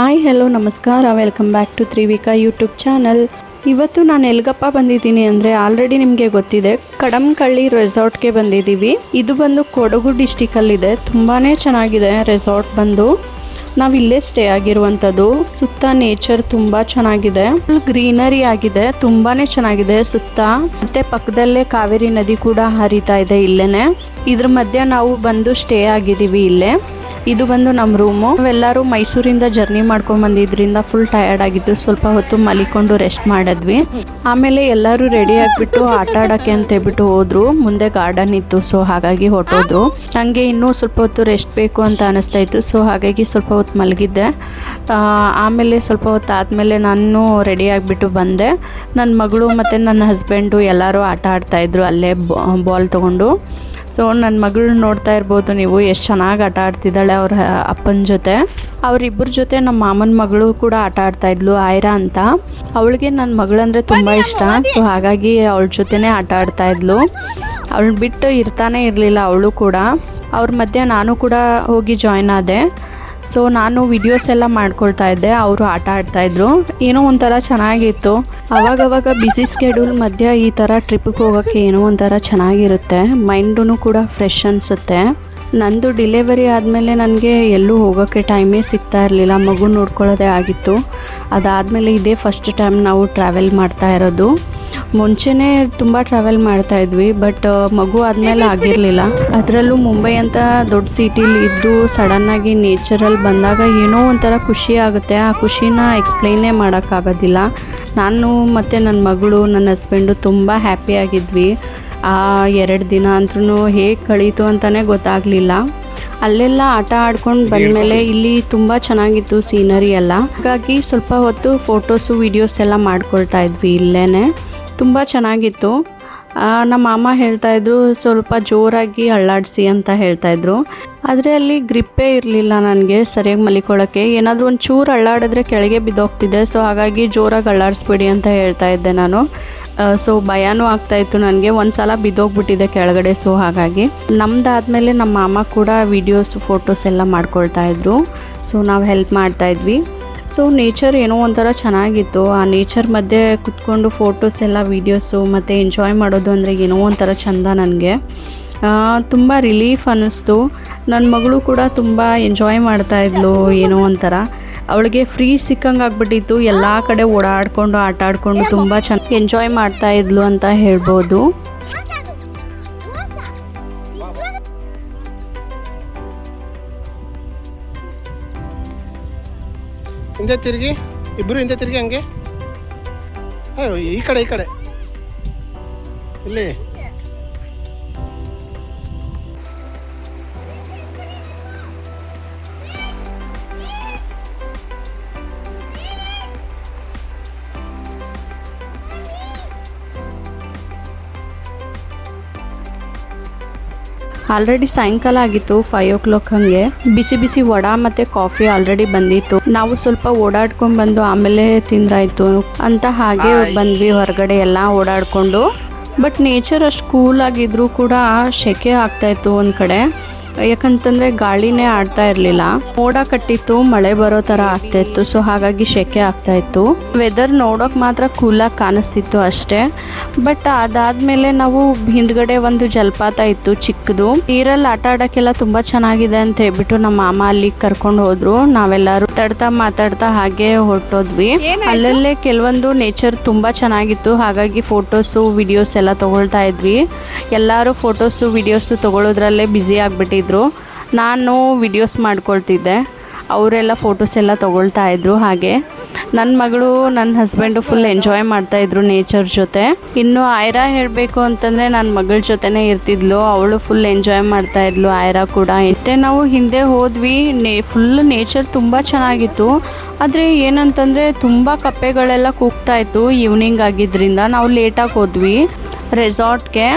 Hi hello ನಮಸ್ಕಾರ, welcome back to Trivika YouTube channel. ಇವತ್ತು ನಾನು ಎಲ್ಗಪ್ಪ ಬಂದಿದ್ದೀನಿ ಅಂದರೆ ಆಲ್ರೆಡಿ ನಿಮಗೆ ಗೊತ್ತಿದೆ, ಕಡಂಕಳ್ಳಿ ರೆಸಾರ್ಟ್ಗೆ ಬಂದಿದ್ದೀವಿ. ಇದು ಬಂದು ಕೊಡಗು ಡಿಸ್ಟಿಕಲ್ಲಿದೆ. ತುಂಬಾ ಚೆನ್ನಾಗಿದೆ ರೆಸಾರ್ಟ್ ಬಂದು. ನಾವು ಇಲ್ಲೇ ಸ್ಟೇ ಆಗಿರುವಂಥದ್ದು. ಸುತ್ತ ನೇಚರ್ ತುಂಬ ಚೆನ್ನಾಗಿದೆ, ಗ್ರೀನರಿ ಆಗಿದೆ, ತುಂಬಾ ಚೆನ್ನಾಗಿದೆ ಸುತ್ತ. ಮತ್ತು ಪಕ್ಕದಲ್ಲೇ ಕಾವೇರಿ ನದಿ ಕೂಡ ಹರಿತಾ ಇದೆ ಇಲ್ಲೇ. ಇದ್ರ ಮಧ್ಯೆ ನಾವು ಬಂದು ಸ್ಟೇ ಆಗಿದ್ದೀವಿ ಇಲ್ಲೇ. ಇದು ಬಂದು ನಮ್ಮ ರೂಮು. ನಾವೆಲ್ಲರೂ ಮೈಸೂರಿಂದ ಜರ್ನಿ ಮಾಡ್ಕೊಂಡು ಬಂದಿದ್ರಿಂದ ಫುಲ್ ಟಯರ್ಡ್ ಆಗಿದ್ದು, ಸ್ವಲ್ಪ ಹೊತ್ತು ಮಲಿಕೊಂಡು ರೆಸ್ಟ್ ಮಾಡಿದ್ವಿ. ಆಮೇಲೆ ಎಲ್ಲರೂ ರೆಡಿ ಆಗಿಬಿಟ್ಟು ಆಟ ಆಡೋಕ್ಕೆ ಅಂತ ಹೇಳ್ಬಿಟ್ಟು ಹೋದ್ರು. ಮುಂದೆ ಗಾರ್ಡನ್ ಇತ್ತು, ಸೊ ಹಾಗಾಗಿ ಹೊರಟೋದ್ರು. ನನಗೆ ಇನ್ನೂ ಸ್ವಲ್ಪ ಹೊತ್ತು ರೆಸ್ಟ್ ಬೇಕು ಅಂತ ಅನಿಸ್ತಾ ಇತ್ತು, ಸೊ ಹಾಗಾಗಿ ಸ್ವಲ್ಪ ಹೊತ್ತು ಮಲಗಿದ್ದೆ. ಆಮೇಲೆ ಸ್ವಲ್ಪ ಹೊತ್ತು ಆದಮೇಲೆ ನಾನು ರೆಡಿ ಆಗಿಬಿಟ್ಟು ಬಂದೆ. ನನ್ನ ಮಗಳು ಮತ್ತು ನನ್ನ ಹಸ್ಬೆಂಡು ಎಲ್ಲರೂ ಆಟ ಆಡ್ತಾಯಿದ್ರು ಅಲ್ಲೇ ಬಾಲ್ ತೊಗೊಂಡು. ಸೊ ನನ್ನ ಮಗಳು ನೋಡ್ತಾ ಇರ್ಬೋದು ನೀವು, ಎಷ್ಟು ಚೆನ್ನಾಗಿ ಆಟ ಆಡ್ತಿದ್ದಾಳೆ ಅವ್ರ ಅಪ್ಪನ ಜೊತೆ. ಅವರಿಬ್ಬರ ಜೊತೆ ನಮ್ಮ ಮಾಮನ ಮಗಳು ಕೂಡ ಆಟ ಆಡ್ತಾಯಿದ್ಲು, ಆಯ್ರಾ ಅಂತ. ಅವಳಿಗೆ ನನ್ನ ಮಗಳಂದರೆ ತುಂಬ ಇಷ್ಟ, ಸೊ ಹಾಗಾಗಿ ಅವಳ ಜೊತೆನೇ ಆಟ ಆಡ್ತಾಯಿದ್ಲು. ಅವಳು ಬಿಟ್ಟು ಇರ್ತಾನೆ ಇರಲಿಲ್ಲ ಅವಳು ಕೂಡ. ಅವ್ರ ಮಧ್ಯೆ ನಾನು ಕೂಡ ಹೋಗಿ ಜಾಯ್ನ್ ಆದೆ. ಸೊ ನಾನು ವಿಡಿಯೋಸ್ ಎಲ್ಲ ಮಾಡ್ಕೊಳ್ತಾ ಇದ್ದೆ, ಅವರು ಆಟ ಆಡ್ತಾಯಿದ್ರು. ಏನೋ ಒಂಥರ ಚೆನ್ನಾಗಿತ್ತು. ಅವಾಗವಾಗ ಬ್ಯುಸಿ ಸ್ಕೆಡ್ಯೂಲ್ ಮಧ್ಯೆ ಈ ಥರ ಟ್ರಿಪ್ಪಿಗೆ ಹೋಗೋಕ್ಕೆ ಏನೋ ಒಂಥರ ಚೆನ್ನಾಗಿರುತ್ತೆ, ಮೈಂಡೂ ಕೂಡ ಫ್ರೆಶ್ ಅನಿಸುತ್ತೆ. ನಂದು ಡಿಲೆವರಿ ಆದಮೇಲೆ ನನಗೆ ಎಲ್ಲೂ ಹೋಗೋಕ್ಕೆ ಟೈಮೇ ಸಿಗ್ತಾ ಇರಲಿಲ್ಲ, ಮಗು ನೋಡ್ಕೊಳ್ಳೋದೇ ಆಗಿತ್ತು. ಅದಾದಮೇಲೆ ಇದೇ ಫಸ್ಟ್ ಟೈಮ್ ನಾವು ಟ್ರಾವೆಲ್ ಮಾಡ್ತಾ ಇರೋದು. ಮುಂಚೆನೇ ತುಂಬ ಟ್ರಾವೆಲ್ ಮಾಡ್ತಾಯಿದ್ವಿ, ಬಟ್ ಮಗು ಆದಮೇಲೆ ಆಗಿರಲಿಲ್ಲ. ಅದರಲ್ಲೂ ಮುಂಬೈ ಅಂತ ದೊಡ್ಡ ಸಿಟಿಲಿ ಇದ್ದು ಸಡನ್ನಾಗಿ ನೇಚರಲ್ಲಿ ಬಂದಾಗ ಏನೋ ಒಂಥರ ಖುಷಿ ಆಗುತ್ತೆ. ಆ ಖುಷಿನ ಎಕ್ಸ್ಪ್ಲೈನೇ ಮಾಡೋಕ್ಕಾಗೋದಿಲ್ಲ. ನಾನು ಮತ್ತು ನನ್ನ ಮಗಳು, ನನ್ನ ಹಸ್ಬೆಂಡು ತುಂಬ ಹ್ಯಾಪಿಯಾಗಿದ್ವಿ. ಆ 2 ದಿನ ಅಂದ್ರೂ ಹೇಗೆ ಕಳೀತು ಅಂತಲೇ ಗೊತ್ತಾಗಲಿಲ್ಲ. ಅಲ್ಲೆಲ್ಲ ಆಟ ಆಡ್ಕೊಂಡು ಬಂದಮೇಲೆ ಇಲ್ಲಿ ತುಂಬ ಚೆನ್ನಾಗಿತ್ತು ಸೀನರಿ ಎಲ್ಲ. ಹಾಗಾಗಿ ಸ್ವಲ್ಪ ಹೊತ್ತು ಫೋಟೋಸು ವೀಡಿಯೋಸ್ ಎಲ್ಲ ಮಾಡ್ಕೊಳ್ತಾ ಇದ್ವಿ ಇಲ್ಲೇ. ತುಂಬ ಚೆನ್ನಾಗಿತ್ತು. ನಮ್ಮ ಮಾಮ ಹೇಳ್ತಾಯಿದ್ರು ಸ್ವಲ್ಪ ಜೋರಾಗಿ ಅಳ್ಳಾಡಿಸಿ ಅಂತ ಹೇಳ್ತಾಯಿದ್ರು. ಆದರೆ ಅಲ್ಲಿ ಗ್ರಿಪ್ಪೇ ಇರಲಿಲ್ಲ ನನಗೆ ಸರಿಯಾಗಿ ಮಲಿಕೊಳ್ಳೋಕ್ಕೆ. ಏನಾದರೂ ಒಂದು ಚೂರು ಅಳ್ಳಾಡಿದ್ರೆ ಕೆಳಗೆ ಬಿದ್ದೋಗ್ತಿದ್ದೆ. ಸೊ ಹಾಗಾಗಿ ಜೋರಾಗಿ ಅಳ್ಳಾಡಿಸ್ಬೇಡಿ ಅಂತ ಹೇಳ್ತಾ ಇದ್ದೆ ನಾನು. ಸೊ ಭಯನೂ ಆಗ್ತಾಯಿತ್ತು ನನಗೆ, ಒಂದು ಸಲ ಬಿದ್ದೋಗ್ಬಿಟ್ಟಿದೆ ಕೆಳಗಡೆ. ಸೊ ಹಾಗಾಗಿ ನಮ್ಮದಾದಮೇಲೆ ನಮ್ಮ ಮಾಮ ಕೂಡ ವೀಡಿಯೋಸ್ ಫೋಟೋಸ್ ಎಲ್ಲ ಮಾಡ್ಕೊಳ್ತಾಯಿದ್ರು. ಸೊ ನಾವು ಹೆಲ್ಪ್ ಮಾಡ್ತಾಯಿದ್ವಿ. ಸೊ ನೇಚರ್ ಏನೋ ಒಂಥರ ಚೆನ್ನಾಗಿತ್ತು. ಆ ನೇಚರ್ ಮಧ್ಯೆ ಕುತ್ಕೊಂಡು ಫೋಟೋಸ್ ಎಲ್ಲ ವೀಡಿಯೋಸು ಮತ್ತು ಎಂಜಾಯ್ ಮಾಡೋದು ಅಂದರೆ ಏನೋ ಒಂಥರ ಚೆಂದ ನನಗೆ. ತುಂಬ ರಿಲೀಫ್ ಅನ್ನಿಸ್ತು. ನನ್ನ ಮಗಳು ಕೂಡ ತುಂಬ ಎಂಜಾಯ್ ಮಾಡ್ತಾಯಿದ್ಲು. ಏನೋ ಒಂಥರ ಅವಳಿಗೆ ಫ್ರೀ ಸಿಕ್ಕಂಗೆ ಆಗ್ಬಿಟ್ಟಿತ್ತು. ಎಲ್ಲ ಕಡೆ ಓಡಾಡಿಕೊಂಡು ಆಟ ಆಡಿಕೊಂಡು ತುಂಬ ಚೆನ್ನಾಗಿ ಎಂಜಾಯ್ ಮಾಡ್ತಾಯಿದ್ಲು ಅಂತ ಹೇಳ್ಬೋದು. ಹಿಂದೆ ತಿರುಗಿ, ಇಬ್ಬರು ಹಿಂದೆ ತಿರುಗಿ, ಹಂಗೆ ಈ ಕಡೆ ಇಲ್ಲಿ. ಆಲ್ರೆಡಿ ಸಾಯಂಕಾಲ ಆಗಿತ್ತು, 5 o'clock ಹಾಗೆ. ಬಿಸಿ ಬಿಸಿ ವಡಾ ಮತ್ತು ಕಾಫಿ ಆಲ್ರೆಡಿ ಬಂದಿತ್ತು. ನಾವು ಸ್ವಲ್ಪ ಓಡಾಡ್ಕೊಂಡು ಬಂದು ಆಮೇಲೆ ತಿಂದ್ರಾಯ್ತು ಅಂತ ಹಾಗೆ ಬಂದ್ವಿ ಹೊರಗಡೆ ಎಲ್ಲ ಓಡಾಡಿಕೊಂಡು. ಬಟ್ ನೇಚರ್ ಅಷ್ಟು ಕೂಲ್ ಆಗಿದ್ರೂ ಕೂಡ ಸೆಕೆ ಆಗ್ತಾಯಿತ್ತು ಒಂದು ಕಡೆ. ಯಾಕಂತಂದರೆ ಗಾಳಿನೇ ಆಡ್ತಾ ಇರಲಿಲ್ಲ. ಮೋಡ ಕಟ್ಟಿತ್ತು, ಮಳೆ ಬರೋ ಥರ ಆಗ್ತಾಯಿತ್ತು. ಸೊ ಹಾಗಾಗಿ ಸೆಕೆ ಆಗ್ತಾಯಿತ್ತು. ವೆದರ್ ನೋಡೋಕೆ ಮಾತ್ರ ಕೂಲಾಗಿ ಕಾಣಿಸ್ತಿತ್ತು ಅಷ್ಟೇ. ಬಟ್ ಅದಾದಮೇಲೆ ನಾವು ಹಿಂದ್ಗಡೆ ಒಂದು ಜಲಪಾತ ಇತ್ತು ಚಿಕ್ಕದು. ನೀರಲ್ಲಿ ಆಟ ಆಡೋಕ್ಕೆಲ್ಲ ತುಂಬ ಚೆನ್ನಾಗಿದೆ ಅಂತ ಹೇಳ್ಬಿಟ್ಟು ನಮ್ಮ ಮಾಮ ಅಲ್ಲಿಗೆ ಕರ್ಕೊಂಡು ಹೋದ್ರು. ನಾವೆಲ್ಲರೂ ಮಾತಾಡ್ತಾ ಹಾಗೆ ಹೊರಟೋದ್ವಿ. ಅಲ್ಲಲ್ಲೇ ಕೆಲವೊಂದು ನೇಚರ್ ತುಂಬ ಚೆನ್ನಾಗಿತ್ತು. ಹಾಗಾಗಿ ಫೋಟೋಸು ವಿಡಿಯೋಸ್ ಎಲ್ಲ ತೊಗೊಳ್ತಾ ಇದ್ವಿ. ಎಲ್ಲರೂ ಫೋಟೋಸು ವಿಡಿಯೋಸು ತೊಗೊಳೋದ್ರಲ್ಲೇ ಬ್ಯುಸಿ ಆಗಿಬಿಟ್ಟಿದ್ರು. ನಾನು ವಿಡಿಯೋಸ್ ಮಾಡ್ಕೊಳ್ತಿದ್ದೆ, ಅವರೆಲ್ಲ ಫೋಟೋಸ್ ಎಲ್ಲ ತೊಗೊಳ್ತಾ ಇದ್ರು. ಹಾಗೆ ನನ್ನ ಮಗಳು, ನನ್ನ ಹಸ್ಬೆಂಡು ಫುಲ್ ಎಂಜಾಯ್ ಮಾಡ್ತಾಯಿದ್ರು ನೇಚರ್ ಜೊತೆ. ಇನ್ನು ಆಯ್ರಾ ಹೇಳಬೇಕು ಅಂತಂದರೆ ನನ್ನ ಮಗಳ ಜೊತೆನೇ ಇರ್ತಿದ್ಲು. ಅವಳು ಫುಲ್ ಎಂಜಾಯ್ ಮಾಡ್ತಾಯಿದ್ಲು, ಆಯ್ರಾ ಕೂಡ. ಮತ್ತೆ ನಾವು ಹಿಂದೆ ಹೋದ್ವಿ. ಫುಲ್ ನೇಚರ್ ತುಂಬ ಚೆನ್ನಾಗಿತ್ತು. ಆದರೆ ಏನಂತಂದರೆ ತುಂಬ ಕಪ್ಪೆಗಳೆಲ್ಲ ಕೂಗ್ತಾಯಿತ್ತು. ಈವ್ನಿಂಗ್ ಆಗಿದ್ದರಿಂದ ನಾವು ಲೇಟಾಗಿ ಹೋದ್ವಿ ರೆಸಾರ್ಟ್ಗೆ.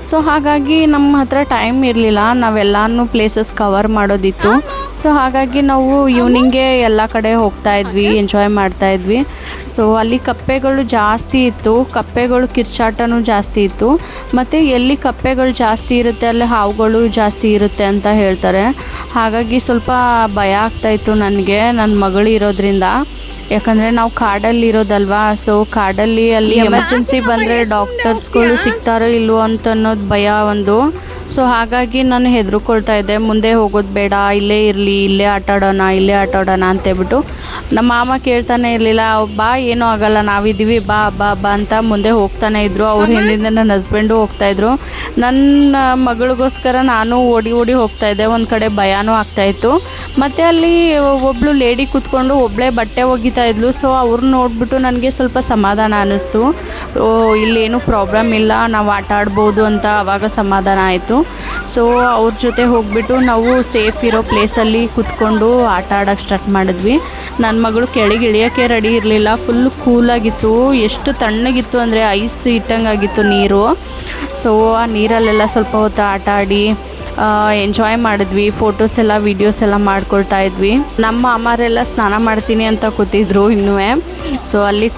ಸೊ ಹಾಗಾಗಿ ನಮ್ಮ ಹತ್ರ ಟೈಮ್ ಇರಲಿಲ್ಲ, ನಾವೆಲ್ಲನೂ ಪ್ಲೇಸಸ್ ಕವರ್ ಮಾಡೋದಿತ್ತು. ಸೊ ಹಾಗಾಗಿ ನಾವು ಈವ್ನಿಂಗೆ ಎಲ್ಲ ಕಡೆ ಹೋಗ್ತಾ ಇದ್ವಿ, ಎಂಜಾಯ್ ಮಾಡ್ತಾ ಇದ್ವಿ. ಸೊ ಅಲ್ಲಿ ಕಪ್ಪೆಗಳು ಜಾಸ್ತಿ ಇತ್ತು, ಕಪ್ಪೆಗಳು ಕಿರ್ಚಾಟನೂ ಜಾಸ್ತಿ ಇತ್ತು. ಮತ್ತು ಎಲ್ಲಿ ಕಪ್ಪೆಗಳು ಜಾಸ್ತಿ ಇರುತ್ತೆ ಅಲ್ಲಿ ಹಾವುಗಳು ಜಾಸ್ತಿ ಇರುತ್ತೆ ಅಂತ ಹೇಳ್ತಾರೆ. ಹಾಗಾಗಿ ಸ್ವಲ್ಪ ಭಯ ಆಗ್ತಾಯಿತ್ತು ನನಗೆ, ನನ್ನ ಮಗಳು ಇರೋದ್ರಿಂದ. ಯಾಕಂದರೆ ನಾವು ಕಾಡಲ್ಲಿ ಇರೋದಲ್ವಾ, ಸೊ ಕಾಡಲ್ಲಿ ಅಲ್ಲಿ ಎಮರ್ಜೆನ್ಸಿ ಬಂದರೆ ಡಾಕ್ಟರ್ಸ್ಗಳು ಸಿಗ್ತಾರೋ ಇಲ್ವೋ ಅಂತ ಅನ್ನೋದು ಭಯ ಒಂದು. ಸೊ ಹಾಗಾಗಿ ನಾನು ಹೆದರ್ಕೊಳ್ತಾ ಇದ್ದೆ, ಮುಂದೆ ಹೋಗೋದು ಬೇಡ, ಇಲ್ಲೇ ಇರಲಿ, ಇಲ್ಲೇ ಆಟಾಡೋಣ ಅಂತೇಳ್ಬಿಟ್ಟು. ನಮ್ಮ ಮಾಮ ಕೇಳ್ತಾನೆ ಇರಲಿಲ್ಲ, ಬಾ ಏನೂ ಆಗಲ್ಲ, ನಾವಿದ್ದೀವಿ, ಬಾ ಬಾ ಬಾ ಅಂತ ಮುಂದೆ ಹೋಗ್ತಾನೆ ಇದ್ದರು. ಅವ್ರ ಹಿಂದಿಂದ ನನ್ನ ಹಸ್ಬೆಂಡು ಹೋಗ್ತಾಯಿದ್ರು. ನನ್ನ ಮಗಳಿಗೋಸ್ಕರ ನಾನು ಓಡಿ ಹೋಗ್ತಾಯಿದ್ದೆ. ಒಂದು ಕಡೆ ಭಯನೂ ಆಗ್ತಾಯಿತ್ತು. ಮತ್ತು ಅಲ್ಲಿ ಒಬ್ಬಳು ಲೇಡಿ ಕೂತ್ಕೊಂಡು ಒಬ್ಬಳೇ ಬಟ್ಟೆ ಒಗಿತಾ ಇದ್ಲು. ಸೊ ಅವ್ರನ್ನ ನೋಡಿಬಿಟ್ಟು ನನಗೆ ಸ್ವಲ್ಪ ಸಮಾಧಾನ ಅನ್ನಿಸ್ತು. ಇಲ್ಲೇನು ಪ್ರಾಬ್ಲಮ್ ಇಲ್ಲ, ನಾವು ಆಟ ಆಡ್ಬೋದು ಅಂತ ಆವಾಗ ಸಮಾಧಾನ ಆಯಿತು. ಸೊ ಅವ್ರ ಜೊತೆ ಹೋಗ್ಬಿಟ್ಟು ನಾವು ಸೇಫ್ ಇರೋ ಪ್ಲೇಸಲ್ಲಿ ಕೂತ್ಕೊಂಡು ಆಟ ಆಡೋಕ್ಕೆ ಸ್ಟಾರ್ಟ್ ಮಾಡಿದ್ವಿ. ನನ್ನ ಮಗಳು ಕೆಳಗೆ ಇಳಿಯೋಕ್ಕೆ ರೆಡಿ ಇರಲಿಲ್ಲ, ಫುಲ್ ಕೂಲಾಗಿತ್ತು, ಎಷ್ಟು ತಣ್ಣಗಿತ್ತು ಅಂದರೆ ಐಸ್ ಇಟ್ಟಂಗಾಗಿತ್ತು ನೀರು. ಸೊ ಆ ನೀರಲ್ಲೆಲ್ಲ ಸ್ವಲ್ಪ ಹೊತ್ತು ಆಟ ಆಡಿ ಎಂಜಾಯ್ ಮಾಡಿದ್ವಿ. ಫೋಟೋಸ್ ಎಲ್ಲ ವೀಡಿಯೋಸ್ ಎಲ್ಲ ಮಾಡ್ಕೊಳ್ತಾ ಇದ್ವಿ. ನಮ್ಮ ಅಮ್ಮರೆಲ್ಲ ಸ್ನಾನ ಮಾಡ್ತೀನಿ ಅಂತ ಕೂತಿದ್ರು ಇನ್ನೂ. ಸೊ ಅಲ್ಲಿ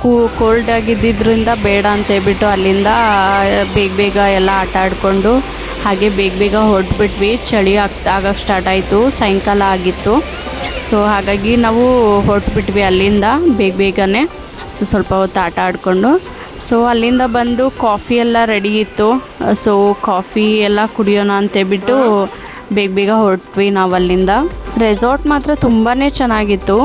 ಕೋಲ್ಡ್ ಆಗಿದ್ದರಿಂದ ಬೇಡ ಅಂತೇಳ್ಬಿಟ್ಟು ಅಲ್ಲಿಂದ ಬೇಗ ಎಲ್ಲ ಆಟ ಆಡಿಕೊಂಡು ಹಾಗೆ ಬೇಗ ಹೊರಟ್ಬಿಟ್ವಿ. ಚಳಿ ಆಗಕ್ಕೆ ಸ್ಟಾರ್ಟ್ ಆಯಿತು, ಸಾಯಂಕಾಲ ಆಗಿತ್ತು. ಸೊ ಹಾಗಾಗಿ ನಾವು ಹೊರಟ್ಬಿಟ್ವಿ ಅಲ್ಲಿಂದ ಬೇಗನೆ. ಸೊ ಸ್ವಲ್ಪ ಹೊತ್ತು ಆಟ ಆಡಿಕೊಂಡು ಸೊ ಅಲ್ಲಿಂದ ಬಂದು ಕಾಫಿ ಎಲ್ಲ ರೆಡಿ ಇತ್ತು. ಸೊ ಕಾಫಿ ಎಲ್ಲ ಕುಡಿಯೋಣ ಅಂತೇಳ್ಬಿಟ್ಟು ಬೇಗ ಹೊರಟ್ವಿ ನಾವು ಅಲ್ಲಿಂದ. ರೆಸಾರ್ಟ್ ಮಾತ್ರ ತುಂಬಾ ಚೆನ್ನಾಗಿತ್ತು.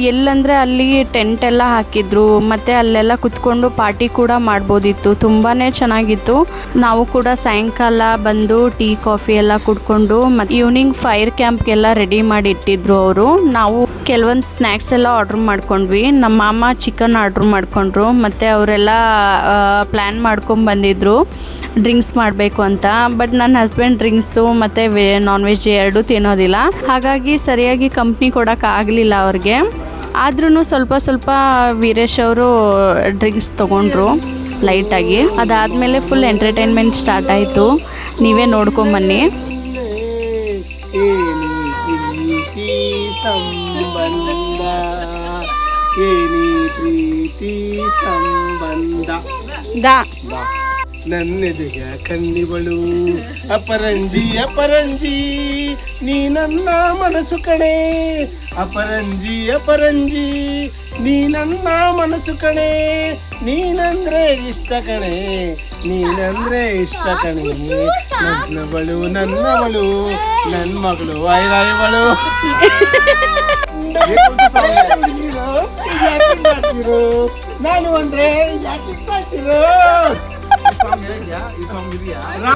ಎಲ್ಲಂದರೆ ಅಲ್ಲಿ ಟೆಂಟ್ ಎಲ್ಲ ಹಾಕಿದ್ರು, ಮತ್ತು ಅಲ್ಲೆಲ್ಲ ಕುತ್ಕೊಂಡು ಪಾರ್ಟಿ ಕೂಡ ಮಾಡ್ಬೋದಿತ್ತು. ತುಂಬಾ ಚೆನ್ನಾಗಿತ್ತು. ನಾವು ಕೂಡ ಸಾಯಂಕಾಲ ಬಂದು ಟೀ ಕಾಫಿ ಎಲ್ಲ ಕುಡ್ಕೊಂಡು ಮತ್ತು ಈವ್ನಿಂಗ್ ಫೈರ್ ಕ್ಯಾಂಪ್ಗೆಲ್ಲ ರೆಡಿ ಮಾಡಿ ಇಟ್ಟಿದ್ರು ಅವರು. ನಾವು ಕೆಲವೊಂದು ಸ್ನ್ಯಾಕ್ಸ್ ಎಲ್ಲ ಆರ್ಡ್ರ್ ಮಾಡ್ಕೊಂಡ್ವಿ. ನಮ್ಮ ಮಾಮ ಚಿಕನ್ ಆರ್ಡ್ರ್ ಮಾಡ್ಕೊಂಡ್ರು, ಮತ್ತು ಅವರೆಲ್ಲ ಪ್ಲ್ಯಾನ್ ಮಾಡ್ಕೊಂಡು ಬಂದಿದ್ದರು ಡ್ರಿಂಕ್ಸ್ ಮಾಡಬೇಕು ಅಂತ. ಬಟ್ ನನ್ನ ಹಸ್ಬೆಂಡ್ ಡ್ರಿಂಕ್ಸು ಮತ್ತು ನಾನ್ ವೆಜ್ ಎರಡೂ ತಿನ್ನೋದಿಲ್ಲ, ಹಾಗಾಗಿ ಸರಿಯಾಗಿ ಕಂಪ್ನಿ ಕೊಡೋಕ್ಕಾಗಲಿಲ್ಲ ಅವ್ರಿಗೆ. ಆದ್ರೂ ಸ್ವಲ್ಪ ವೀರೇಶ್ ಅವರು ಡ್ರಿಂಕ್ಸ್ ತೊಗೊಂಡ್ರು ಲೈಟಾಗಿ. ಅದಾದಮೇಲೆ ಫುಲ್ ಎಂಟರ್ಟೈನ್ಮೆಂಟ್ ಸ್ಟಾರ್ಟ್ ಆಯಿತು. ನೀವೇ ನೋಡ್ಕೊಂಬನ್ನಿ. ನನ್ನೆದೆಯ ಕಣ್ಣಿಬಳು ಅಪರಂಜಿ ನೀ ನನ್ನ ಮನಸ್ಸು ಕಣೆ, ಅಪರಂಜಿ ನೀ ನನ್ನ ಮನಸ್ಸು ಕಣೆ, ನೀನಂದ್ರೆ ಇಷ್ಟ ಕಣೆ, ನನ್ನವಳು ನನ್ನ ಮಗಳು ಐರಾಯವಳು. ನಾನು ಅಂದ್ರೆ ಯಾಕೆ ಸಾಕಿರೋ.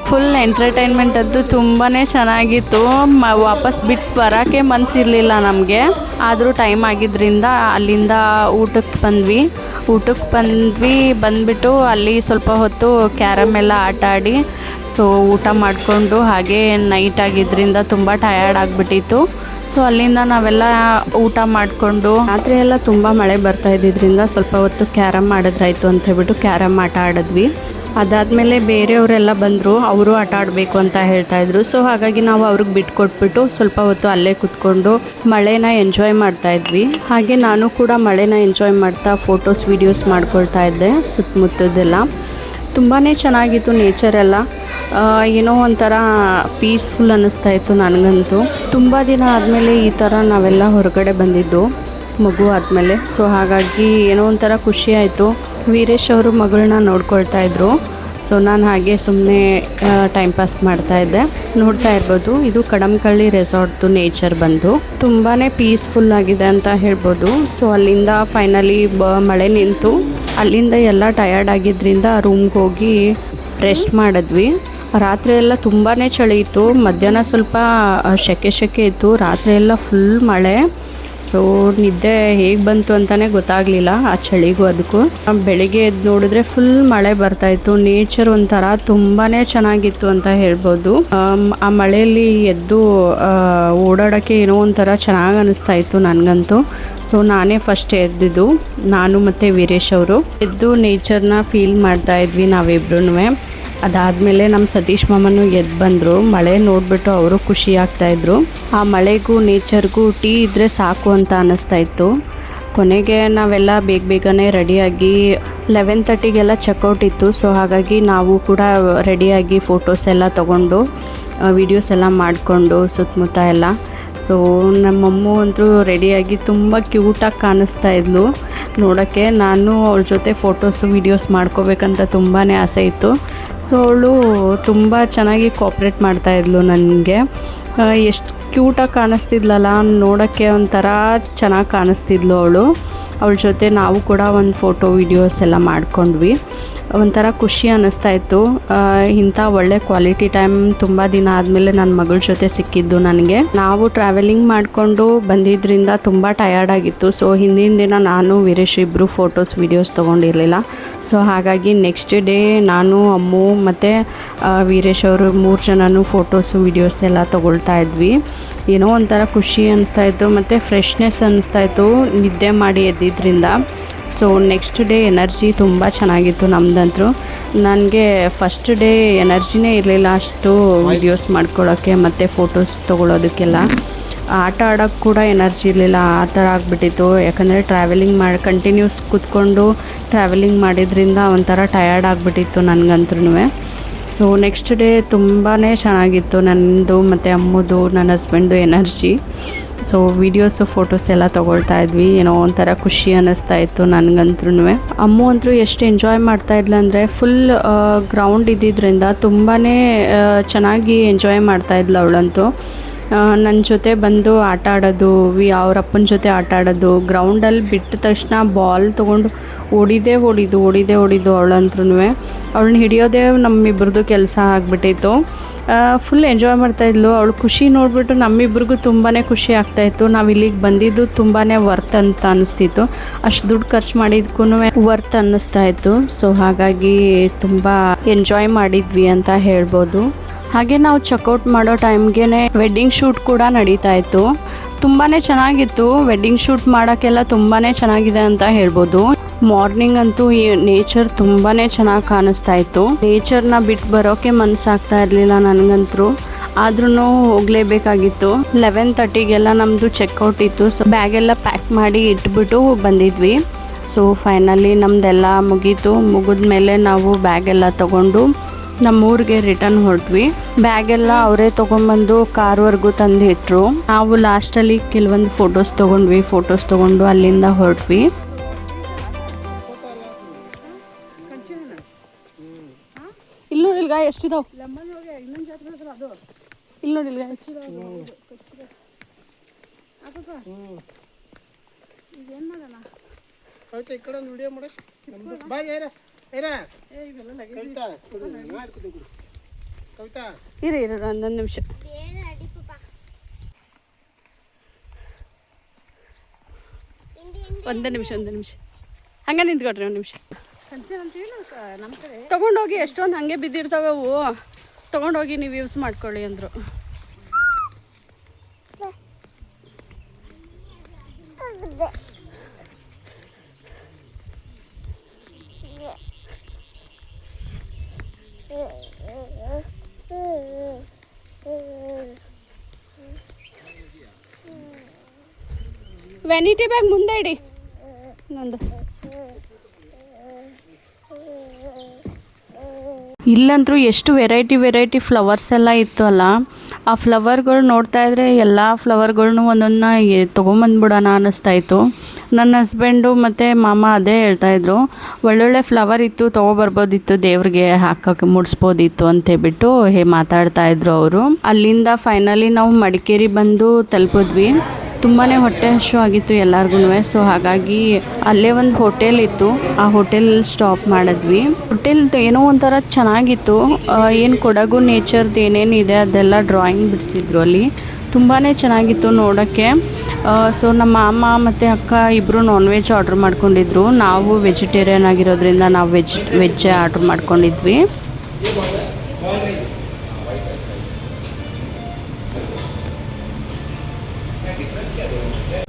ಫುಲ್ ಎಂಟರ್ಟೈನ್ಮೆಂಟ್ ಅದು ತುಂಬಾ ಚೆನ್ನಾಗಿತ್ತು. ವಾಪಸ್ ಬಿಟ್ಟು ಬರೋಕ್ಕೆ ಮನಸ್ಸಿರಲಿಲ್ಲ ನಮಗೆ. ಆದರೂ ಟೈಮ್ ಆಗಿದ್ದರಿಂದ ಅಲ್ಲಿಂದ ಊಟಕ್ಕೆ ಬಂದ್ಬಿಟ್ಟು ಅಲ್ಲಿ ಸ್ವಲ್ಪ ಹೊತ್ತು ಕ್ಯಾರಮ್ ಎಲ್ಲ ಆಟ ಆಡಿ ಸೊ ಊಟ ಮಾಡಿಕೊಂಡು ಹಾಗೆ ನೈಟ್ ಆಗಿದ್ದರಿಂದ ತುಂಬ ಟಯರ್ಡ್ ಆಗಿಬಿಟ್ಟಿತ್ತು. ಸೊ ಅಲ್ಲಿಂದ ನಾವೆಲ್ಲ ಊಟ ಮಾಡಿಕೊಂಡು ರಾತ್ರಿ ಎಲ್ಲ ತುಂಬ ಮಳೆ ಬರ್ತಾ ಇದ್ದಿದ್ದರಿಂದ ಸ್ವಲ್ಪ ಹೊತ್ತು ಕ್ಯಾರಮ್ ಆಡಿದ್ರಾಯ್ತು ಅಂತ ಹೇಳ್ಬಿಟ್ಟು ಕ್ಯಾರಮ್ ಆಟ ಆಡಿದ್ವಿ. ಅದಾದಮೇಲೆ ಬೇರೆಯವರೆಲ್ಲ ಬಂದರು, ಅವರು ಆಟ ಆಡಬೇಕು ಅಂತ ಹೇಳ್ತಾಯಿದ್ರು. ಸೊ ಹಾಗಾಗಿ ನಾವು ಅವ್ರಿಗೆ ಬಿಟ್ಕೊಟ್ಬಿಟ್ಟು ಸ್ವಲ್ಪ ಹೊತ್ತು ಅಲ್ಲೇ ಕೂತ್ಕೊಂಡು ಮಳೆನ ಎಂಜಾಯ್ ಮಾಡ್ತಾಯಿದ್ವಿ. ಹಾಗೆ ನಾನು ಕೂಡ ಮಳೆನ ಎಂಜಾಯ್ ಮಾಡ್ತಾ ಫೋಟೋಸ್ ವೀಡಿಯೋಸ್ ಮಾಡ್ಕೊಳ್ತಾ ಇದ್ದೆ. ಸುತ್ತಮುತ್ತದೆಲ್ಲ ತುಂಬಾ ಚೆನ್ನಾಗಿತ್ತು ನೇಚರೆಲ್ಲ. ಏನೋ ಒಂಥರ ಪೀಸ್ಫುಲ್ ಅನ್ನಿಸ್ತಾ ಇತ್ತು ನನಗಂತೂ. ತುಂಬ ದಿನ ಆದಮೇಲೆ ಈ ಥರ ನಾವೆಲ್ಲ ಹೊರಗಡೆ ಬಂದಿದ್ದು ಮಗು ಆದಮೇಲೆ. ಸೊ ಹಾಗಾಗಿ ಏನೋ ಒಂಥರ ಖುಷಿ ಆಯಿತು. ವೀರೇಶ್ ಅವರು ಮಗಳನ್ನ ನೋಡ್ಕೊಳ್ತಾ ಇದ್ರು. ಸೊ ನಾನು ಹಾಗೆ ಸುಮ್ಮನೆ ಟೈಮ್ ಪಾಸ್ ಮಾಡ್ತಾಯಿದ್ದೆ. ನೋಡ್ತಾ ಇರ್ಬೋದು, ಇದು ಕಡಂಕಳ್ಳಿ ರೆಸಾರ್ಟ್ದು ನೇಚರ್ ಬಂದು ತುಂಬಾ ಪೀಸ್ಫುಲ್ ಆಗಿದೆ ಅಂತ ಹೇಳ್ಬೋದು. ಸೊ ಅಲ್ಲಿಂದ ಫೈನಲಿ ಮಳೆ ನಿಂತು ಅಲ್ಲಿಂದ ಎಲ್ಲ ಟಯರ್ಡ್ ಆಗಿದ್ದರಿಂದ ರೂಮ್ಗೆ ಹೋಗಿ ರೆಸ್ಟ್ ಮಾಡಿದ್ವಿ. ರಾತ್ರಿ ಎಲ್ಲ ತುಂಬಾ ಚಳಿ ಇತ್ತು, ಮಧ್ಯಾಹ್ನ ಸ್ವಲ್ಪ ಸೆಕೆ ಇತ್ತು, ರಾತ್ರಿ ಎಲ್ಲ ಫುಲ್ ಮಳೆ. ಸೊ ನಿದ್ದೆ ಹೇಗೆ ಬಂತು ಅಂತಲೇ ಗೊತ್ತಾಗಲಿಲ್ಲ ಆ ಚಳಿಗೂ ಅದಕ್ಕೂ. ಬೆಳಿಗ್ಗೆ ಎದ್ದು ನೋಡಿದ್ರೆ ಫುಲ್ ಮಳೆ ಬರ್ತಾಯಿತ್ತು. ನೇಚರ್ ಒಂಥರ ತುಂಬಾ ಚೆನ್ನಾಗಿತ್ತು ಅಂತ ಹೇಳ್ಬೋದು. ಆ ಮಳೆಯಲ್ಲಿ ಎದ್ದು ಓಡಾಡೋಕ್ಕೆ ಏನೋ ಒಂಥರ ಚೆನ್ನಾಗಿ ಅನ್ನಿಸ್ತಾ ಇತ್ತು ನನಗಂತೂ. ಸೊ ನಾನೇ ಫಸ್ಟ್ ಎದ್ದಿದ್ದು, ನಾನು ಮತ್ತು ವೀರೇಶ್ ಅವರು ಎದ್ದು ನೇಚರ್ನ ಫೀಲ್ ಮಾಡ್ತಾ ಇದ್ವಿ ನಾವಿಬ್ರೂ. ಅದಾದಮೇಲೆ ನಮ್ಮ ಸತೀಶ್ ಮಾಮನು ಎದ್ದು ಬಂದರು. ಮಳೆ ನೋಡಿಬಿಟ್ಟು ಅವರು ಖುಷಿ ಆಗ್ತಾಯಿದ್ರು. ಆ ಮಳೆಗೂ ನೇಚರ್ಗೂ ಟೀ ಇದ್ದರೆ ಸಾಕು ಅಂತ ಅನ್ನಿಸ್ತಾ ಇತ್ತು. ಕೊನೆಗೆ ನಾವೆಲ್ಲ ಬೇಗನೆ ರೆಡಿಯಾಗಿ 11:30ಗೆಲ್ಲ ಚೆಕ್ಔಟ್ ಇತ್ತು. ಸೊ ಹಾಗಾಗಿ ನಾವು ಕೂಡ ರೆಡಿಯಾಗಿ ಫೋಟೋಸ್ ಎಲ್ಲ ತೊಗೊಂಡು ವೀಡಿಯೋಸ್ ಎಲ್ಲ ಮಾಡಿಕೊಂಡು ಸುತ್ತಮುತ್ತ ಎಲ್ಲ. ಸೊ ನಮ್ಮಮ್ಮ ಅಂತೂ ರೆಡಿಯಾಗಿ ತುಂಬ ಕ್ಯೂಟಾಗಿ ಕಾಣಿಸ್ತಾ ಇದ್ಲು ನೋಡೋಕ್ಕೆ. ನಾನು ಅವ್ರ ಜೊತೆ ಫೋಟೋಸು ವೀಡಿಯೋಸ್ ಮಾಡ್ಕೋಬೇಕಂತ ತುಂಬಾ ಆಸೆ ಇತ್ತು. ಸೊ ಅವಳು ತುಂಬ ಚೆನ್ನಾಗಿ ಕೋಪ್ರೇಟ್ ಮಾಡ್ತಾಯಿದ್ಲು ನನಗೆ. ಎಷ್ಟು ಕ್ಯೂಟಾಗಿ ಕಾಣಿಸ್ತಿದ್ಲಲ್ಲ, ನೋಡೋಕ್ಕೆ ಒಂಥರ ಚೆನ್ನಾಗಿ ಕಾಣಿಸ್ತಿದ್ಲು ಅವಳು. ಅವಳ ಜೊತೆ ನಾವು ಕೂಡ ಒಂದು ಫೋಟೋ ವೀಡಿಯೋಸ್ ಎಲ್ಲ ಮಾಡ್ಕೊಂಡ್ವಿ. ಒಂಥರ ಖುಷಿ ಅನ್ನಿಸ್ತಾಯಿತ್ತು. ಇಂಥ ಒಳ್ಳೆ ಕ್ವಾಲಿಟಿ ಟೈಮ್ ತುಂಬ ದಿನ ಆದಮೇಲೆ ನನ್ನ ಮಗಳ ಜೊತೆ ಸಿಕ್ಕಿದ್ದು ನನಗೆ. ನಾವು ಟ್ರಾವೆಲಿಂಗ್ ಮಾಡಿಕೊಂಡು ಬಂದಿದ್ದರಿಂದ ತುಂಬ ಟಯರ್ಡ್ ಆಗಿತ್ತು. ಸೊ ಹಿಂದಿನ ದಿನ ನಾನು ವೀರೇಶ್ ಇಬ್ಬರು ಫೋಟೋಸ್ ವೀಡಿಯೋಸ್ ತೊಗೊಂಡಿರಲಿಲ್ಲ. ಸೊ ಹಾಗಾಗಿ ನೆಕ್ಸ್ಟ್ ಡೇ ನಾನು, ಅಮ್ಮು ಮತ್ತು ವೀರೇಶ್ ಅವರು 3 ಜನನೂ ಫೋಟೋಸು ವೀಡಿಯೋಸ್ ಎಲ್ಲ ತೊಗೊಳ್ತಾ ಇದ್ವಿ. ಏನೋ ಒಂಥರ ಖುಷಿ ಅನ್ನಿಸ್ತಾಯಿತ್ತು ಮತ್ತು ಫ್ರೆಶ್ನೆಸ್ ಅನ್ನಿಸ್ತಾಯಿತ್ತು ನಿದ್ದೆ ಮಾಡಿ ಎದ್ದಿದ್ದರಿಂದ. ಸೊ ನೆಕ್ಸ್ಟ್ ಡೇ ಎನರ್ಜಿ ತುಂಬ ಚೆನ್ನಾಗಿತ್ತು ನಮ್ಮದಂತೂ. ನನಗೆ ಫಸ್ಟ್ ಡೇ ಎನರ್ಜಿನೇ ಇರಲಿಲ್ಲ ಅಷ್ಟು ವೀಡಿಯೋಸ್ ಮಾಡ್ಕೊಳ್ಳೋಕ್ಕೆ ಮತ್ತು ಫೋಟೋಸ್ ತೊಗೊಳೋದಕ್ಕೆಲ್ಲ. ಆಟ ಆಡೋಕ್ಕೆ ಕೂಡ ಎನರ್ಜಿ ಇರಲಿಲ್ಲ, ಆ ಥರ ಆಗಿಬಿಟ್ಟಿತ್ತು. ಯಾಕಂದರೆ ಟ್ರಾವೆಲಿಂಗ್ ಕಂಟಿನ್ಯೂಸ್ ಕೂತ್ಕೊಂಡು ಟ್ರಾವೆಲಿಂಗ್ ಮಾಡಿದ್ರಿಂದ ಒಂಥರ ಟಯರ್ಡ್ ಆಗಿಬಿಟ್ಟಿತ್ತು ನನಗಂತೂ. ಸೊ ನೆಕ್ಸ್ಟ್ ಡೇ ತುಂಬಾ ಚೆನ್ನಾಗಿತ್ತು ನನ್ನದು ಮತ್ತು ಅಮ್ಮದು, ನನ್ನ husband energy. So videos photos ಎಲ್ಲ ತೊಗೊಳ್ತಾ ಇದ್ವಿ. ಏನೋ ಒಂಥರ ಖುಷಿ ಅನ್ನಿಸ್ತಾ ಇತ್ತು ನನಗಂತೂ. ಅಮ್ಮು ಅಂತೂ ಎಷ್ಟು ಎಂಜಾಯ್ ಮಾಡ್ತಾಯಿದ್ಲು ಅಂದರೆ ಫುಲ್ ಗ್ರೌಂಡ್ ಇದ್ದಿದ್ದರಿಂದ ತುಂಬಾ ಚೆನ್ನಾಗಿ ಎಂಜಾಯ್ ಮಾಡ್ತಾಯಿದ್ಲು ಅವಳಂತೂ. ನನ್ನ ಜೊತೆ ಬಂದು ಆಟ ಆಡೋದು, ಅವ್ರ ಅಪ್ಪನ ಜೊತೆ ಆಟ ಆಡೋದು, ಗ್ರೌಂಡಲ್ಲಿ ಬಿಟ್ಟ ತಕ್ಷಣ ಬಾಲ್ ತೊಗೊಂಡು ಓಡಿದೆ ಅವಳಂತ್ರೂ. ಅವಳನ್ನ ಹಿಡಿಯೋದೇ ನಮ್ಮಿಬ್ರದ್ದು ಕೆಲಸ ಆಗಿಬಿಟ್ಟಿತ್ತು. ಫುಲ್ ಎಂಜಾಯ್ ಮಾಡ್ತಾಯಿದ್ಲು. ಅವಳು ಖುಷಿ ನೋಡಿಬಿಟ್ಟು ನಮ್ಮಿಬ್ರಿಗೂ ತುಂಬಾ ಖುಷಿ ಆಗ್ತಾಯಿತ್ತು. ನಾವು ಇಲ್ಲಿಗೆ ಬಂದಿದ್ದು ತುಂಬಾ ವರ್ತ್ ಅಂತ ಅನ್ನಿಸ್ತಿತ್ತು. ಅಷ್ಟು ದುಡ್ಡು ಖರ್ಚು ಮಾಡಿದ್ಕೂ ವರ್ತ್ ಅನ್ನಿಸ್ತಾಯಿತ್ತು. ಸೊ ಹಾಗಾಗಿ ತುಂಬ ಎಂಜಾಯ್ ಮಾಡಿದ್ವಿ ಅಂತ ಹೇಳ್ಬೋದು. ಹಾಗೆ ನಾವು ಚೆಕ್ಔಟ್ ಮಾಡೋ ಟೈಮ್ಗೆ ವೆಡ್ಡಿಂಗ್ ಶೂಟ್ ಕೂಡ ನಡೀತಾ ಇತ್ತು. ತುಂಬಾ ಚೆನ್ನಾಗಿತ್ತು. ವೆಡ್ಡಿಂಗ್ ಶೂಟ್ ಮಾಡೋಕ್ಕೆಲ್ಲ ತುಂಬಾ ಚೆನ್ನಾಗಿದೆ ಅಂತ ಹೇಳ್ಬೋದು. ಮಾರ್ನಿಂಗ್ ಅಂತೂ ಈ ನೇಚರ್ ತುಂಬಾ ಚೆನ್ನಾಗಿ ಕಾಣಿಸ್ತಾ ಇತ್ತು. ನೇಚರ್ನ ಬಿಟ್ಟು ಬರೋಕ್ಕೆ ಮನಸ್ಸಾಗ್ತಾ ಇರಲಿಲ್ಲ ನನಗಂತೂ. ಆದ್ರೂ ಹೋಗಲೇಬೇಕಾಗಿತ್ತು. 11:30ಗೆಲ್ಲ ನಮ್ಮದು ಚೆಕ್ಔಟ್ ಇತ್ತು. ಸೊ ಬ್ಯಾಗೆಲ್ಲ ಪ್ಯಾಕ್ ಮಾಡಿ ಇಟ್ಬಿಟ್ಟು ಬಂದಿದ್ವಿ. ಸೊ ಫೈನಲಿ ನಮ್ಮದೆಲ್ಲ ಮುಗಿದ್ಮೇಲೆ ನಾವು ಬ್ಯಾಗೆಲ್ಲ ತೊಗೊಂಡು ನಮ್ಮೂರಿಗೆ ರಿಟರ್ನ್ ಹೊರಟ್ವಿ. ಬ್ಯಾಗೆಲ್ಲ ಅವರೇ ತೊಗೊಂಡ್ಬಂದು ಕಾರ್ವರೆಗೂ ತಂದು ಇಟ್ಟರು. ನಾವು ಲಾಸ್ಟಲ್ಲಿ ಕೆಲವೊಂದು ಫೋಟೋಸ್ ತೊಗೊಂಡ್ವಿ. ಫೋಟೋಸ್ ತೊಗೊಂಡು ಅಲ್ಲಿಂದ ಹೊರಟ್ವಿ. ಇಲ್ಲಿ ನೋಡಿಲ್ಗ ಎಷ್ಟಿದಾವೆ, ಇಲ್ಲಿ ನೋಡಿಲ್ಗ ಈ ಕಡೆ ಒಂದು ವಿಡಿಯೋ ಮಾಡಕ್ಕೆ ಬಾಯ್ ಕವಿತಾ ಇರಿ ಒಂದೊಂದು ನಿಮಿಷ. ಒಂದು ನಿಮಿಷ ಹಂಗೆ ನಿಂತ್ಕೊಟ್ರಿ. ಒಂದು ನಿಮಿಷ ತೊಗೊಂಡೋಗಿ. ಎಷ್ಟೊಂದು ಹಾಗೆ ಬಿದ್ದಿರ್ತಾವೆ ಅವು, ತೊಗೊಂಡೋಗಿ ನೀವು ಯೂಸ್ ಮಾಡ್ಕೊಳ್ಳಿ ಅಂದರು. ವೆನಿಟಿ ಬ್ಯಾಗ್ ಮುಂದೆ ಇಡಿ ನಂದು. ಇಲ್ಲಂತೂ ಎಷ್ಟು ವೆರೈಟಿ ಫ್ಲವರ್ಸ್ ಎಲ್ಲ ಇತ್ತು ಅಲ್ಲ. ಆ ಫ್ಲವರ್ಗಳು ನೋಡ್ತಾ ಇದ್ರೆ ಎಲ್ಲ ಫ್ಲವರ್ಗಳ್ನು ಒಂದೊಂದನ್ನ ತೊಗೊಂಬಂದ್ಬಿಡೋಣ ಅನ್ನಿಸ್ತಾಯಿತ್ತು. ನನ್ನ ಹಸ್ಬೆಂಡು ಮತ್ತು ಮಾಮ ಅದೇ ಹೇಳ್ತಾಯಿದ್ರು, ಒಳ್ಳೊಳ್ಳೆ ಫ್ಲವರ್ ಇತ್ತು, ತೊಗೊಬರ್ಬೋದಿತ್ತು, ದೇವ್ರಿಗೆ ಹಾಕೋಕ್ಕೆ ಮುಡಿಸ್ಬೋದಿತ್ತು ಅಂತೇಳ್ಬಿಟ್ಟು ಮಾತಾಡ್ತಾಯಿದ್ರು ಅವರು. ಅಲ್ಲಿಂದ ಫೈನಲಿ ನಾವು ಮಡಿಕೇರಿ ಬಂದು ತಲುಪಿದ್ವಿ. ತುಂಬಾ ಹೊಟ್ಟೆ ಹಸಿವು ಆಗಿತ್ತು ಎಲ್ಲರಿಗೂ. ಸೊ ಹಾಗಾಗಿ ಅಲ್ಲೇ ಒಂದು ಹೋಟೆಲ್ ಇತ್ತು, ಆ ಹೋಟೆಲ್ ಸ್ಟಾಪ್ ಮಾಡಿದ್ವಿ. ಹೋಟೆಲ್ ಏನೋ ಒಂಥರ ಚೆನ್ನಾಗಿತ್ತು. ಏನು ಕೊಡಗು ನೇಚರ್ದು ಏನೇನಿದೆ ಅದೆಲ್ಲ ಡ್ರಾಯಿಂಗ್ ಬಿಡಿಸಿದ್ರು ಅಲ್ಲಿ. ತುಂಬಾ ಚೆನ್ನಾಗಿತ್ತು ನೋಡೋಕ್ಕೆ. ಸೊ ನಮ್ಮ ಮಾಮ ಮತ್ತು ಅಕ್ಕ ಇಬ್ಬರು ನಾನ್ ವೆಜ್ ಆರ್ಡ್ರ್ ಮಾಡ್ಕೊಂಡಿದ್ರು. ನಾವು ವೆಜಿಟೇರಿಯನ್ ಆಗಿರೋದ್ರಿಂದ ನಾವು ವೆಜ್ಜೇ ಆರ್ಡ್ರ್ ಮಾಡ್ಕೊಂಡಿದ್ವಿ.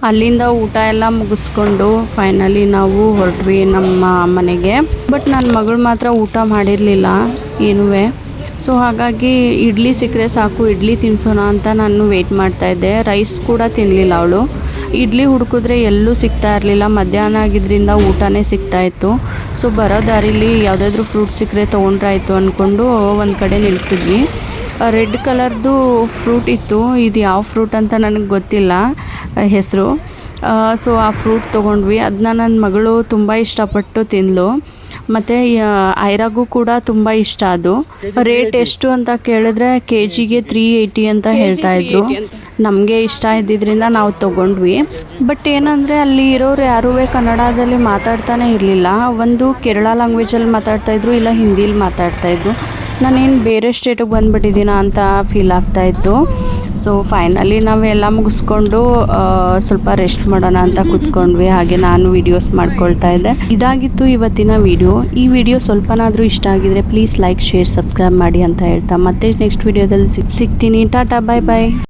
ಅಲ್ಲಿಂದ ಊಟ ಎಲ್ಲ ಮುಗಿಸ್ಕೊಂಡು ಫೈನಲಿ ನಾವು ಹೊರಟ್ವಿ ನಮ್ಮ ಮನೆಗೆ. ಬಟ್ ನನ್ನ ಮಗಳು ಮಾತ್ರ ಊಟ ಮಾಡಿರಲಿಲ್ಲ ಏನೂ. ಸೊ ಹಾಗಾಗಿ ಇಡ್ಲಿ ಸಿಕ್ಕರೆ ಸಾಕು, ಇಡ್ಲಿ ತಿನ್ಸೋಣ ಅಂತ ನಾನು ವೆಯ್ಟ್ ಮಾಡ್ತಾಯಿದ್ದೆ. ರೈಸ್ ಕೂಡ ತಿನ್ನಲಿಲ್ಲ ಅವಳು. ಇಡ್ಲಿ ಹುಡುಕಿದ್ರೆ ಎಲ್ಲೂ ಸಿಗ್ತಾ ಇರಲಿಲ್ಲ. ಮಧ್ಯಾಹ್ನ ಆಗಿದ್ದರಿಂದ ಊಟನೇ ಸಿಗ್ತಾಯಿತ್ತು. ಸೊ ಬರೋ ದಾರಿಲಿ ಯಾವುದಾದ್ರೂ ಫ್ರೂಟ್ ಸಿಕ್ಕರೆ ತೊಗೊಂಡ್ರಾಯ್ತು ಅಂದ್ಕೊಂಡು ಒಂದು ಕಡೆ ನಿಲ್ಲಿಸಿದ್ವಿ. ರೆಡ್ ಕಲರ್ದು ಫ್ರೂಟ್ ಇತ್ತು. ಇದು ಯಾವ ಫ್ರೂಟ್ ಅಂತ ನನಗೆ ಗೊತ್ತಿಲ್ಲ ಹೆಸರು. ಸೊ ಆ ಫ್ರೂಟ್ ತೊಗೊಂಡ್ವಿ. ಅದನ್ನ ನನ್ನ ಮಗಳು ತುಂಬ ಇಷ್ಟಪಟ್ಟು ತಿಂದಳು. ಮತ್ತು ಐರಾಗೂ ಕೂಡ ತುಂಬ ಇಷ್ಟ ಅದು. ರೇಟ್ ಎಷ್ಟು ಅಂತ ಕೇಳಿದ್ರೆ KGಗೆ 380 ಅಂತ ಹೇಳ್ತಾಯಿದ್ರು. ನಮಗೆ ಇಷ್ಟ ಇದ್ದಿದ್ದರಿಂದ ನಾವು ತೊಗೊಂಡ್ವಿ. ಬಟ್ ಏನಂದರೆ ಅಲ್ಲಿ ಇರೋರು ಯಾರೂ ಕನ್ನಡದಲ್ಲಿ ಮಾತಾಡ್ತಾನೆ ಇರಲಿಲ್ಲ. ಒಂದು ಕೇರಳ ಲ್ಯಾಂಗ್ವೇಜಲ್ಲಿ ಮಾತಾಡ್ತಾಯಿದ್ರು, ಇಲ್ಲ ಹಿಂದೀಲಿ ಮಾತಾಡ್ತಾಯಿದ್ರು. ನಾನೇನು ಬೇರೆ ಸ್ಟೇಟಿಗೆ ಬಂದುಬಿಟ್ಟಿದ್ದೀನ ಅಂತ ಫೀಲ್ ಆಗ್ತಾಯಿತ್ತು. ಸೊ ಫೈನಲಿ ನಾವೆಲ್ಲ ಮುಗಿಸ್ಕೊಂಡು ಸ್ವಲ್ಪ ರೆಸ್ಟ್ ಮಾಡೋಣ ಅಂತ ಕೂತ್ಕೊಂಡ್ವಿ. ಹಾಗೆ ನಾನು ವೀಡಿಯೋಸ್ ಮಾಡ್ಕೊಳ್ತಾ ಇದ್ದೆ. ಇದಾಗಿತ್ತು ಇವತ್ತಿನ ವಿಡಿಯೋ. ಈ ವಿಡಿಯೋ ಸ್ವಲ್ಪನಾದರೂ ಇಷ್ಟ ಆಗಿದರೆ ಪ್ಲೀಸ್ ಲೈಕ್, ಶೇರ್, ಸಬ್ಸ್ಕ್ರೈಬ್ ಮಾಡಿ ಅಂತ ಹೇಳ್ತಾ ಮತ್ತೆ ನೆಕ್ಸ್ಟ್ ವಿಡಿಯೋದಲ್ಲಿ ಸಿಗ್ತೀನಿ. ಟಾಟಾ, ಬಾಯ್ ಬಾಯ್.